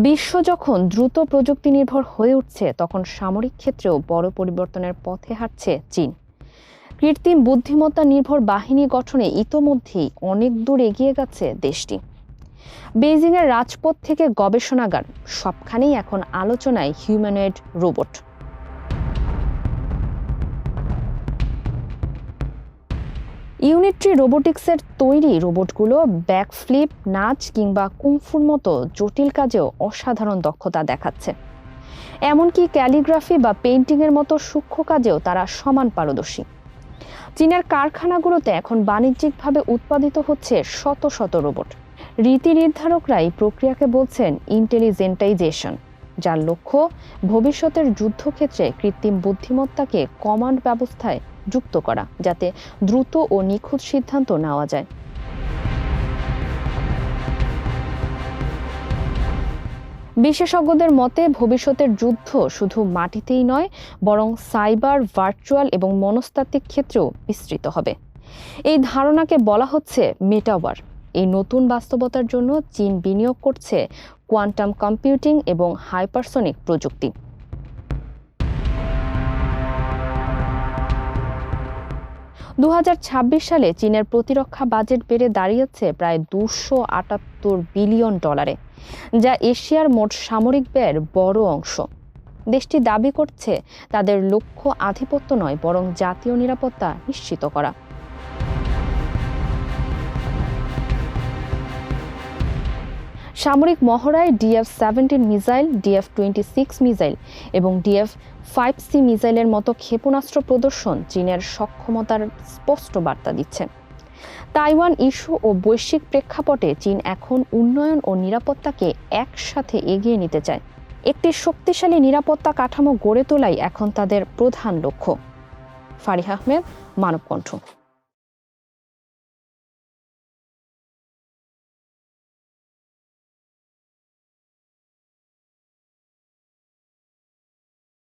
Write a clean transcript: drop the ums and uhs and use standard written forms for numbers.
বিশ্ব যখন দ্রুত প্রযুক্তি নির্ভর হয়ে উঠছে, তখন সামরিক ক্ষেত্রেও বড় পরিবর্তনের পথে হাঁটছে চীন। কৃত্রিম বুদ্ধিমত্তা নির্ভর বাহিনী গঠনে ইতোমধ্যেই অনেক দূর এগিয়ে গেছে দেশটি। বেইজিংয়ের রাজপথ থেকে গবেষণাগার, সবখানেই এখন আলোচনায় হিউম্যানয়েড রোবট। ইউনিট্রি রোবোটিক্সের তৈরি রোবটগুলো ব্যাকফ্লিপ, নাচ কিংবা কুংফুর মতো জটিল কাজেও অসাধারণ দক্ষতা দেখাচ্ছে। এমনকি ক্যালিগ্রাফি বা পেইন্টিংয়ের মতো সূক্ষ্ম কাজেও তারা সমান পারদর্শী। চীনের কারখানাগুলোতে এখন বাণিজ্যিকভাবে উৎপাদিত হচ্ছে শত শত রোবট। রীতি নির্ধারকরা এই প্রক্রিয়াকে বলছেন ইন্টেলিজেন্টাইজেশন, যার লক্ষ্য ভবিষ্যতের যুদ্ধক্ষেত্রে কৃত্রিম বুদ্ধিমত্তাকে কমান্ড ব্যবস্থায় যুক্ত করা, যাতে দ্রুত ও নিখুঁত সিদ্ধান্ত নেওয়া যায়। বিশেষজ্ঞদের মতে ভবিষ্যতের যুদ্ধ শুধু মাটিতেই নয়, বরং সাইবার, ভার্চুয়াল এবং মনস্তাত্ত্বিক ক্ষেত্রেও বিস্তৃত হবে। এই ধারণাকে বলা হচ্ছে মেটাওয়ার। এই নতুন বাস্তবতার জন্য চীন বিনিয়োগ করছে কোয়ান্টাম কম্পিউটিং এবং হাইপারসনিক প্রযুক্তি। সালে চীনের প্রতিরক্ষা বাজেট বেড়ে দাঁড়িয়েছে প্রায় $278 বিলিয়ন, যা এশিয়ার মোট সামরিক ব্যয়ের বড় অংশ। দেশটি দাবি করছে তাদের লক্ষ্য আধিপত্য নয়, বরং জাতীয় নিরাপত্তা নিশ্চিত করা। সামরিক মহড়ায় DF-17 মিসাইল, DF-26 মিসাইল এবং DF-5C মিসাইলের মতো ক্ষেপণাস্ত্র প্রদর্শন চীনের সক্ষমতার স্পষ্ট বার্তা দিচ্ছে। তাইওয়ান ইস্যু ও বৈশ্বিক প্রেক্ষাপটে চীন এখন উন্নয়ন ও নিরাপত্তাকে একসাথে এগিয়ে নিতে চায়। একটি শক্তিশালী নিরাপত্তা কাঠামো গড়ে তোলাই এখন তাদের প্রধান লক্ষ্য। ফারিহা আহমেদ, মানবকণ্ঠ।